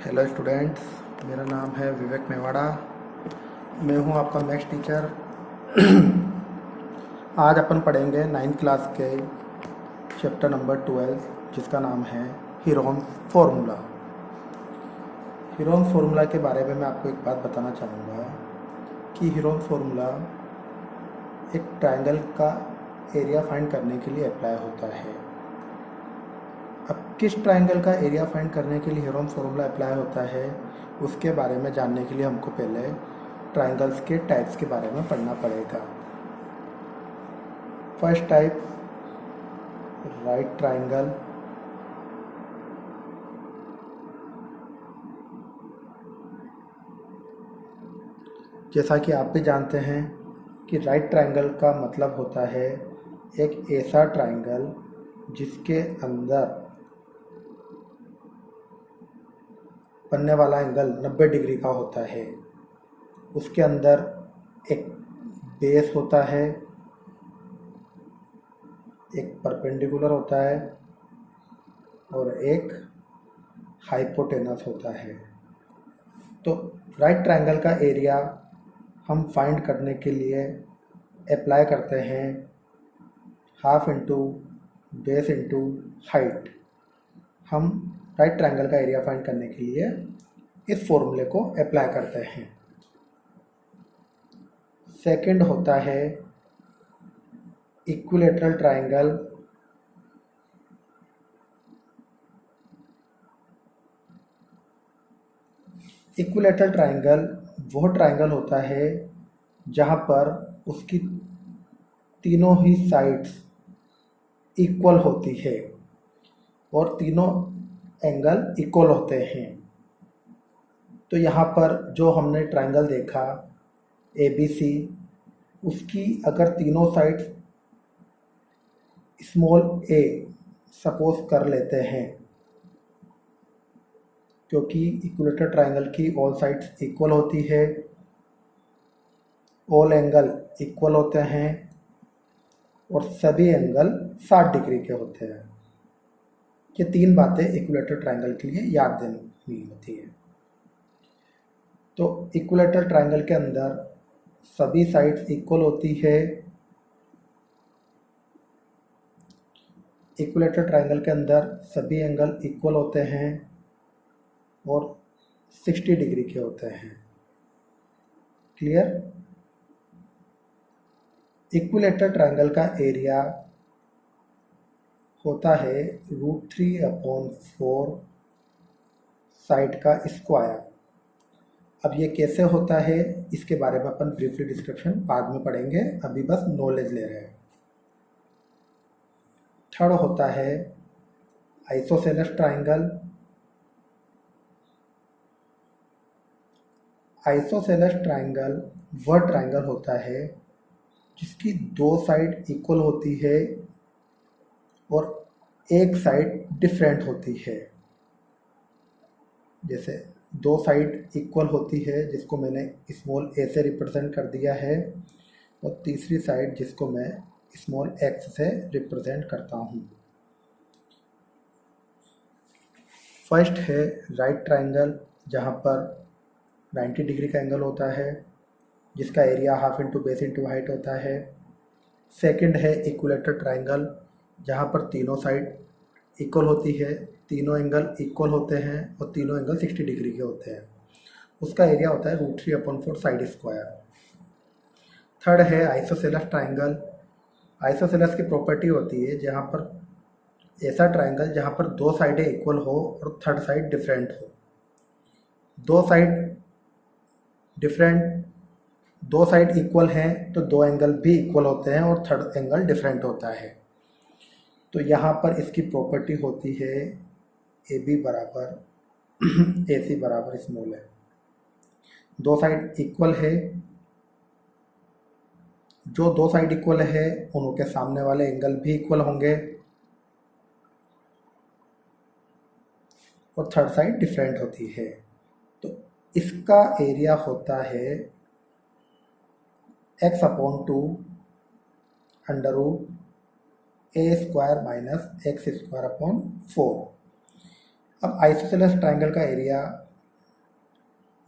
Hello students, मेरा नाम है विवेक मेवाड़ा। मैं हूं आपका मैथ्स टीचर। आज अपन पढ़ेंगे 9th क्लास के चैप्टर नंबर 12, जिसका नाम है हीरोन्स फार्मूला। हीरोन्स फार्मूला के बारे में मैं आपको एक बात बताना चाहूँगा कि हीरोन्स फार्मूला एक ट्रायंगल का एरिया फाइंड करने के लिए अप्लाई होता है। अब किस ट्रायंगल का एरिया फाइंड करने के लिए हीरोन्स फार्मूला अप्लाई होता है, उसके बारे में जानने के लिए हमको पहले ट्रायंगल्स के टाइप्स के बारे में पढ़ना पड़ेगा। First type, right triangle. जैसा कि आप भी जानते हैं कि राइट ट्रायंगल का मतलब होता है एक ऐसा ट्रायंगल जिसके अंदर बनने वाला एंगल 90 डिग्री का होता है। उसके अंदर एक बेस होता है, एक परपेंडिकुलर होता है और एक हाइपोटेनस होता है। तो राइट ट्रायंगल का एरिया हम फाइंड करने के लिए अप्लाई करते हैं half into base into height. हम राइट ट्रायंगल का एरिया फाइंड करने के लिए इस फॉर्मूले को अप्लाई करते हैं। सेकंड होता है इक्विलैटरल ट्रायंगल। इक्विलैटरल ट्रायंगल वह ट्रायंगल होता है जहाँ पर उसकी तीनों ही साइड्स इक्वल होती है और तीनों एंगल इक्वल होते हैं। तो यहाँ पर जो हमने ट्रायंगल देखा ABC, उसकी अगर तीनों साइड्स स्मॉल a सपोज कर लेते हैं, क्योंकि इक्विलैटरल ट्रायंगल की ऑल साइड्स इक्वल होती है, ऑल एंगल इक्वल होते हैं और सभी एंगल 60 डिग्री के होते हैं। ये तीन बातें इक्विलैटरल ट्रायंगल के लिए याद देनी होती है। तो इक्विलैटरल ट्रायंगल के अंदर सभी साइड्स इक्वल होती है। इक्विलैटरल ट्रायंगल के अंदर सभी एंगल इक्वल होते हैं और 60 डिग्री के होते हैं। क्लियर? इक्विलैटरल ट्रायंगल का एरिया होता है √3/4 साइड का स्क्वायर। अब ये कैसे होता है, इसके बारे में अपन ब्रीफली डिस्क्रिप्शन बाद में पढ़ेंगे, अभी बस नॉलेज ले रहे हैं। थर्ड होता है आइसोसेलेस ट्रायंगल। आइसोसेलेस ट्रायंगल वह ट्रायंगल होता है जिसकी दो साइड इक्वल होती है और एक साइड डिफरेंट होती है। जैसे दो साइड इक्वल होती है, जिसको मैंने स्मॉल a से रिप्रेजेंट कर दिया है, और तीसरी साइड जिसको मैं स्मॉल x से रिप्रेजेंट करता हूँ। फर्स्ट है राइट ट्रायंगल, जहाँ पर 90 डिग्री का एंगल होता है, जिसका area half into base into height होता है। सेकंड है इक्विलैटरल ट्रायंगल, जहाँ पर तीनों साइड इक्वल होती है, तीनों एंगल इक्वल होते हैं और तीनों एंगल 60 डिग्री के होते हैं। उसका एरिया होता है √3/4 साइड स्क्वायर। थर्ड है आइसोसेलेस ट्रायंगल। आइसोसेलेस की प्रॉपर्टी होती है जहाँ पर ऐसा ट्रायंगल जहाँ पर दो साइडें इक्वल हो और थर्ड साइड डिफरेंट हो। दो साइड इक्वल हैं तो दो एंगल भी इक्वल होते हैं और थर्ड एंगल डिफरेंट होता है। तो यहाँ पर इसकी प्रॉपर्टी होती है AB बराबर AC बराबर स्मॉल है। दो साइड इक्वल है, जो दो साइड इक्वल है उनके सामने वाले एंगल भी इक्वल होंगे और थर्ड साइड डिफरेंट होती है। तो इसका एरिया होता है x/2 √a² - x² /4। अब आइसोसेलेस ट्रायंगल का एरिया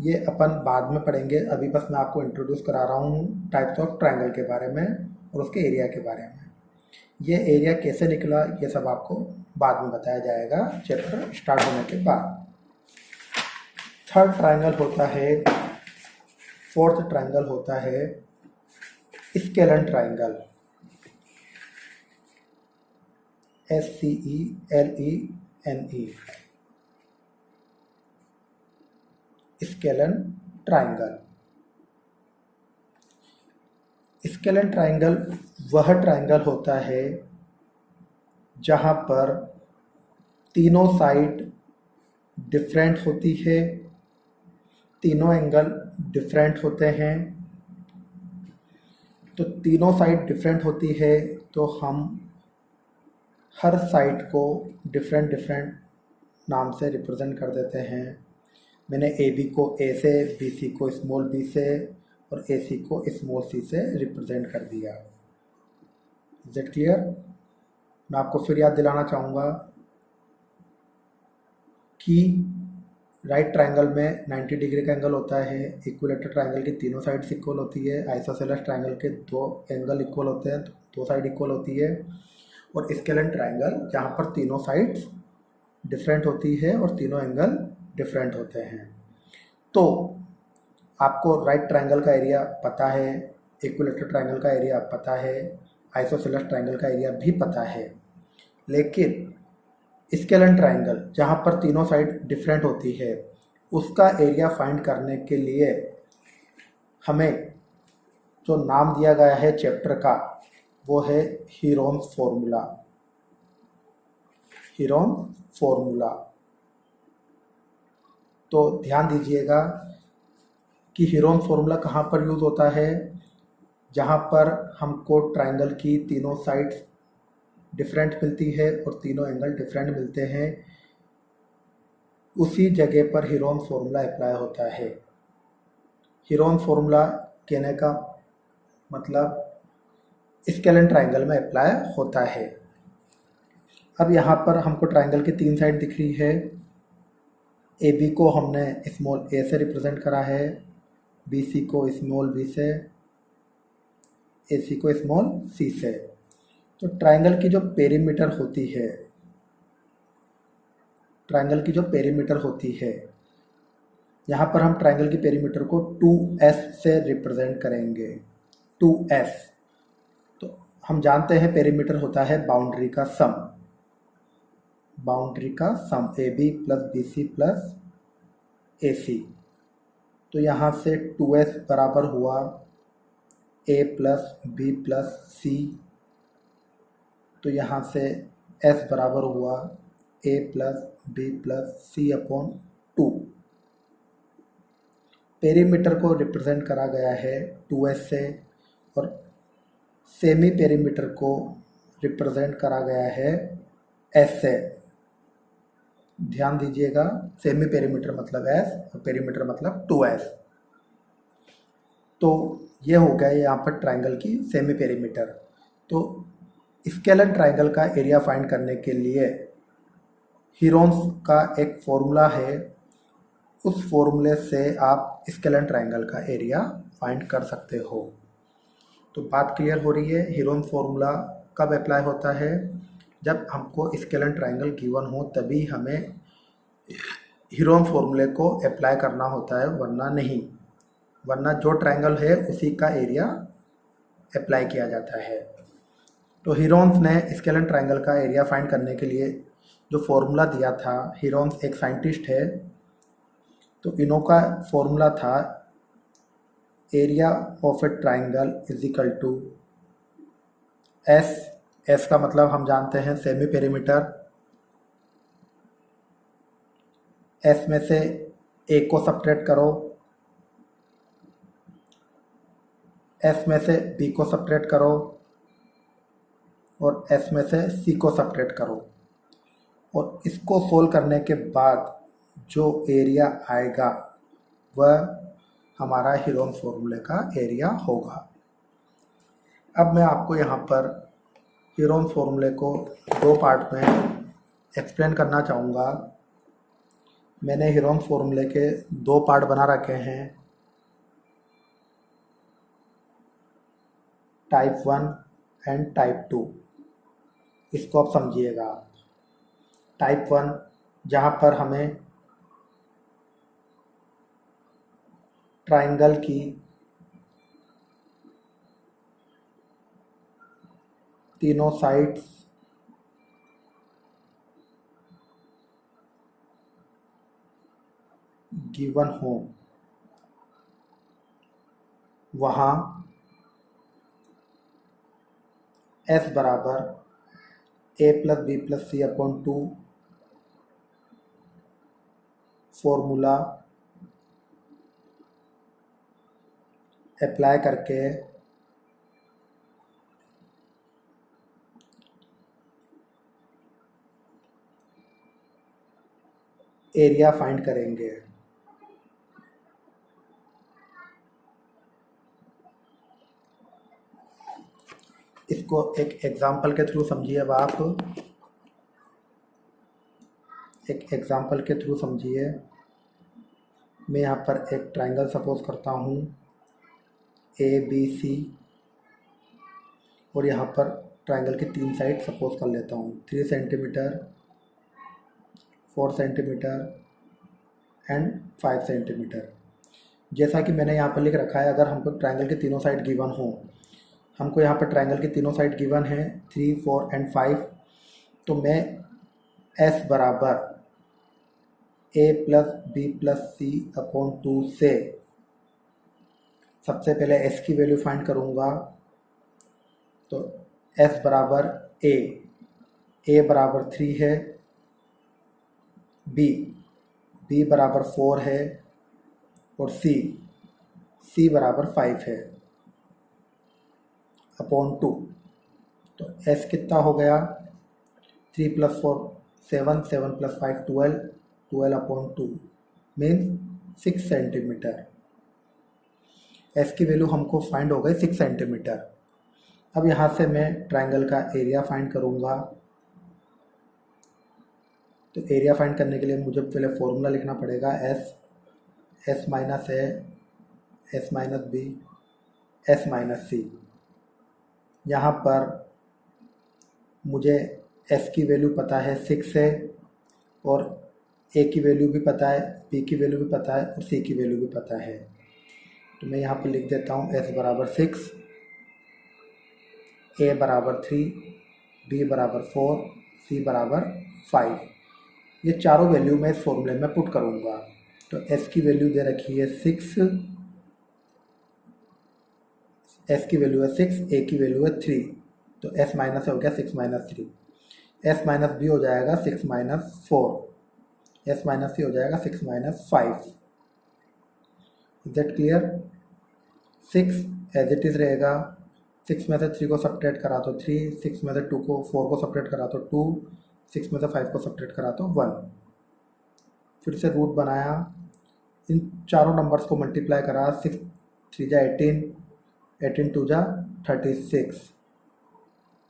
ये अपन बाद में पढ़ेंगे, अभी बस मैं आपको इंट्रोड्यूस करा रहा हूँ टाइप्स ऑफ ट्रायंगल के बारे में और उसके एरिया के बारे में। ये एरिया कैसे निकला ये सब आपको बाद में बताया जाएगा चैप्टर स्टार्ट होने के बाद। थर्ड ट्रायंगल होता है, फोर्थ ट्रायंगल होता है scalene triangle, SCELENE, scalene triangle. Scalene triangle वह ट्रायंगल होता है जहाँ पर तीनों साइड डिफरेंट होती है, तीनों एंगल डिफरेंट होते हैं। तो तीनों साइड डिफरेंट होती है तो हम हर साइड को डिफरेंट डिफरेंट नाम से रिप्रेजेंट कर देते हैं। मैंने AB को A से, BC को स्मॉल b से और AC को स्मॉल c से रिप्रेजेंट कर दिया। Is it clear? मैं आपको फिर याद दिलाना चाहूँगा कि राइट ट्रायंगल में 90 डिग्री का एंगल होता है, इक्विलेटरल ट्रायंगल की तीनों साइड्स इक्वल होती है, आइसोसेलेस ट्रायंगल के दो एंगल इक्वल होते हैं, दो साइड इक्वल होती है, और स्केलन ट्रायंगल जहाँ पर तीनों साइड्स डिफरेंट होती है और तीनों एंगल डिफरेंट होते हैं। तो आपको राइट ट्रायंगल का एरिया पता है, इक्विलेटरल ट्रायंगल का एरिया पता है, आइसोसेलेस ट्रायंगल का एरिया भी पता है, लेकिन स्केलन ट्रायंगल जहाँ पर तीनों साइड डिफरेंट होती है उसका एरिया फाइंड करने के लिए हमें जो नाम दिया गया है चैप्टर का वो है हीरोन्स फॉर्मूला। Heron's formula. तो ध्यान दीजिएगा कि हीरोन्स फॉर्मूला कहाँ पर यूज़ होता है, जहाँ पर हमको ट्रायंगल की तीनों साइड्स डिफरेंट मिलती है और तीनों एंगल डिफरेंट मिलते हैं, उसी जगह पर हीरोन्स फॉर्मूला अप्लाई होता है। हीरोन्स फॉर्मूला कहने का मतलब स्केलन ट्रायंगल में अप्लाई होता है। अब यहाँ पर हमको ट्रायंगल की तीन साइड दिख रही है। AB को हमने स्मॉल a से रिप्रेजेंट करा है, BC को स्मॉल b से, AC को स्मॉल c से। तो ट्रायंगल की जो पेरीमीटर होती है, ट्रायंगल की जो पेरीमीटर होती है, यहाँ पर हम ट्रायंगल की पेरीमीटर को 2S से रिप्रेजेंट करेंगे। 2S तो हम जानते हैं पेरीमीटर होता है बाउंड्री का सम, बाउंड्री का सम AB plus BC plus AC। तो यहाँ से 2S बराबर हुआ A plus B plus C, तो यहाँ से S बराबर हुआ A plus B plus C upon 2। Perimeter को रिप्रेजेंट करा गया है 2S से और सेमी पेरीमीटर को रिप्रेजेंट करा गया है S से। ध्यान दीजिएगा, सेमी पेरीमीटर मतलब S और पेरीमीटर मतलब 2S। तो ये हो गया यहाँ पर ट्रायंगल की सेमी पेरीमीटर। तो स्केलन ट्रायंगल का एरिया फाइंड करने के लिए हीरोन्स का एक फॉर्मूला है, उस फॉर्मूले से आप स्केलन ट्रायंगल का एरिया फाइंड कर सकते हो। तो बात क्लियर हो रही है। हीरोन्स फॉर्मूला कब अप्लाई होता है? जब हमको स्केलन ट्रायंगल गिवन हो तभी हमें हीरोन्स फॉर्मूले को अप्लाई करना होता है, वरना नहीं। वरना जो ट्रायंगल है उसी का एरिया अप्लाई किया जाता है। तो हीरोन्स ने स्केलन ट्रायंगल का एरिया फाइंड करने के लिए जो फॉर्मूला दिया था, हीरोन्स एक साइंटिस्ट है, तो इन्हों का फॉर्मूला था area of a triangle is equal to S का मतलब हम जानते हैं सेमी पेरीमीटर। एस में से ए को सब्ट्रैक्ट करो, एस में से बी को सब्ट्रैक्ट करो और एस में से सी को सब्ट्रैक्ट करो, और इसको सोल्व करने के बाद जो एरिया आएगा वह हमारा हीरोन्स फॉर्मूले का एरिया होगा। अब मैं आपको यहाँ पर हीरोन्स फॉर्मूले को दो पार्ट में एक्सप्लेन करना चाहूँगा। मैंने हीरोम फॉर्मूले के दो पार्ट बना रखे हैं, टाइप 1 एंड टाइप 2। इसको आप समझिएगा। टाइप 1 जहाँ पर हमें ट्राइंगल की तीनों साइड्स गिवन हो, वहाँ S बराबर a plus B plus C upon 2 formula apply करके एरिया फाइंड करेंगे। इसको एक एग्जाम्पल के थ्रू समझिए। अब आप एक एग्जाम्पल के थ्रू समझिए। मैं यहाँ पर एक ट्राइंगल सपोज करता हूँ ABC, और यहाँ पर ट्राइंगल की तीन साइड सपोज कर लेता हूँ, 3 सेंटीमीटर, 4 सेंटीमीटर एंड 5 सेंटीमीटर। जैसा कि मैंने यहाँ पर लिख रखा है, अगर हमको ट्राइंगल के तीनों साइड गिवन हो, हमको यहाँ पर ट्राइंगल की तीनों साइड गिवन है 3, 4 एंड 5, तो मैं S बराबर a plus B plus C upon 2 से सबसे पहले S की वैल्यू फाइंड करूँगा। तो S बराबर a बराबर 3 है, b बराबर 4 है, और c बराबर 5 है अपॉन 2। तो S कितना हो गया, 3 plus 4 7, 7 plus 5 12, 12 upon 2 means 6 centimetre. S की वैल्यू हमको फाइंड हो गई 6 सेंटीमीटर। अब यहाँ से मैं ट्राइंगल का एरिया फाइंड करूँगा। तो एरिया फाइंड करने के लिए मुझे पहले फॉर्मूला लिखना पड़ेगा, S minus A, S minus B, S minus C। यहाँ पर मुझे S की वैल्यू पता है 6 है, और A की वैल्यू भी पता है, B की वैल्यू भी पता है, और C की वैल्यू भी पता है। तो मैं यहाँ पर लिख देता हूँ S बराबर 6, A बराबर 3, B बराबर 4, C बराबर 5। ये चारों वैल्यू मैं इस फॉर्मूले में पुट करूँगा। तो S की वैल्यू दे रखी है 6, S की वैल्यू है 6, A की वैल्यू है 3, तो S माइनस हो गया 6 माइनस 3। S माइनस B हो जाएगा 6 माइनस 4, S माइनस C हो जाएगा 6 minus 5। Is that clear? 6 as it is रहेगा, 6 में से 3 को सब्ट्रैक्ट करा तो 3, 6 में से 4 को सब्ट्रैक्ट करा तो 2, 6 में से 5 को सब्ट्रैक्ट करा तो 1। फिर से रूट बनाया, इन चारों नंबर्स को मल्टीप्लाई करा, 6 3 जा 18, 18 2 जा 36,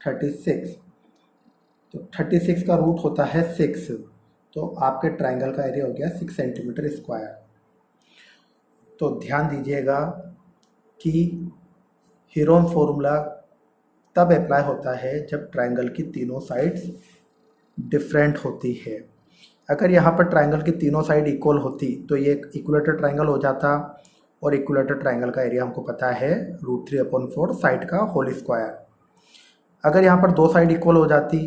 36। तो 36 का रूट होता है 6, तो आपके ट्राइंगल का एरिया हो गया 6 सेंटीमीटर स्क्वायर। तो ध्यान दीजिएगा कि हीरोम फॉर्मूला तब अप्लाई होता है जब ट्राइंगल की तीनों साइड्स डिफरेंट होती है। अगर यहाँ पर ट्राइंगल की तीनों साइड इक्वल होती तो ये एक इक्विलेटरल ट्राइंगल हो जाता, और इक्विलेटरल ट्राइंगल का एरिया हमको पता है √3/4 साइड का होल स्क्वायर। अगर यहाँ पर दो साइड इक्वल हो जाती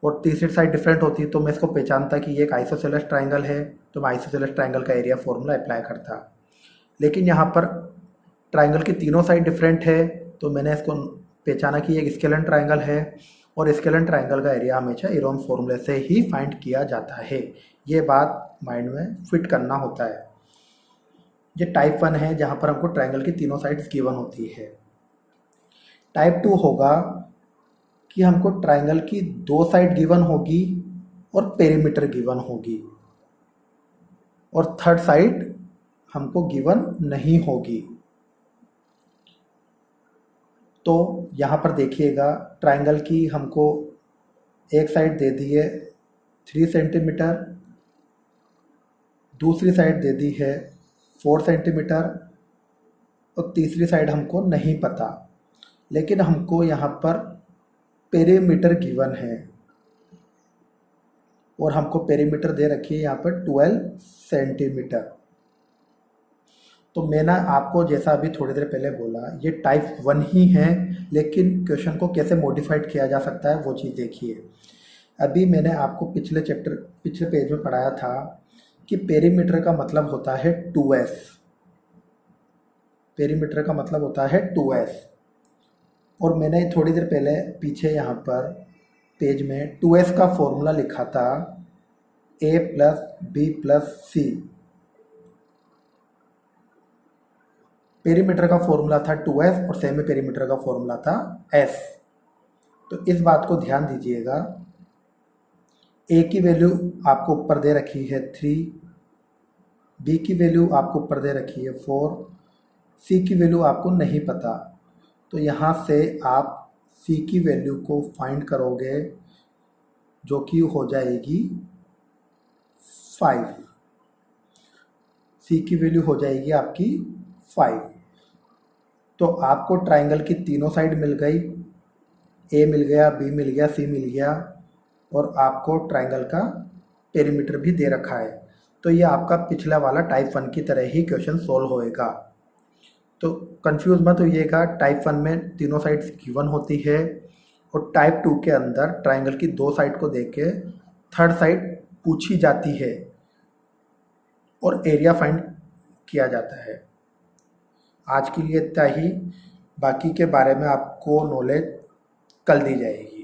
और तीसरी साइड डिफरेंट होती तो मैं इसको पहचानता कि ये एक आइसोसेलेस ट्राइंगल है, तो मैं आइसोसेलेस ट्राइंगल का एरिया फॉर्मूला अप्लाई करता। लेकिन यहाँ पर ट्राइंगल की तीनों साइड डिफरेंट है, तो मैंने इसको पहचाना कि एक स्केलन ट्राइंगल है, और स्केलन ट्राइंगल का एरिया हमेशा हीरोम फॉर्मूले से ही फाइंड किया जाता है। ये बात माइंड में फिट करना होता है। ये टाइप 1 है जहाँ पर हमको ट्राइंगल की तीनों साइड्स गिवन होती है। टाइप 2 होगा कि हमको ट्राइंगल की दो साइड गिवन होगी और पेरीमीटर गिवन होगी, और थर्ड साइड हमको गिवन नहीं होगी। तो यहाँ पर देखिएगा, ट्राइंगल की हमको एक साइड दे दी है 3 सेंटीमीटर दूसरी साइड दे दी है 4 सेंटीमीटर और तीसरी साइड हमको नहीं पता, लेकिन हमको यहाँ पर पेरीमीटर गिवन है और हमको पेरीमीटर दे रखी है यहाँ पर 12 सेंटीमीटर। तो मैंने आपको जैसा अभी थोड़ी देर पहले बोला, ये टाइप 1 ही है, लेकिन क्वेश्चन को कैसे मॉडिफाइड किया जा सकता है वो चीज़ देखिए। अभी मैंने आपको पिछले पेज में पढ़ाया था कि पेरीमीटर का मतलब होता है 2s। पेरीमीटर का मतलब होता है 2s, और मैंने थोड़ी देर पहले पीछे यहाँ पर पेज में 2s का फॉर्मूला लिखा था a + b + c। पेरीमीटर का फॉर्मूला था 2s और सेमी पेरीमीटर का फॉर्मूला था s। तो इस बात को ध्यान दीजिएगा, a की वैल्यू आपको ऊपर दे रखी है 3, b की वैल्यू आपको ऊपर दे रखी है 4, c की वैल्यू आपको नहीं पता। तो यहाँ से आप c की वैल्यू को फाइंड करोगे, जो कि हो जाएगी 5। c की वैल्यू हो जाएगी आपकी 5। तो आपको ट्राइंगल की तीनों साइड मिल गई, a मिल गया, b मिल गया, c मिल गया, और आपको ट्राइंगल का पेरीमीटर भी दे रखा है। तो ये आपका पिछला वाला टाइप 1 की तरह ही क्वेश्चन सॉल्व होएगा। तो कंफ्यूज मत होइएगा, टाइप 1 में तीनों साइड्स गिवन होती है और टाइप 2 के अंदर ट्राइंगल की 2 साइड को देख के थर्ड साइड पूछी जाती है और एरिया फाइंड किया जाता है। आज के लिए इतना ही, बाकी के बारे में आपको नॉलेज कल दी जाएगी।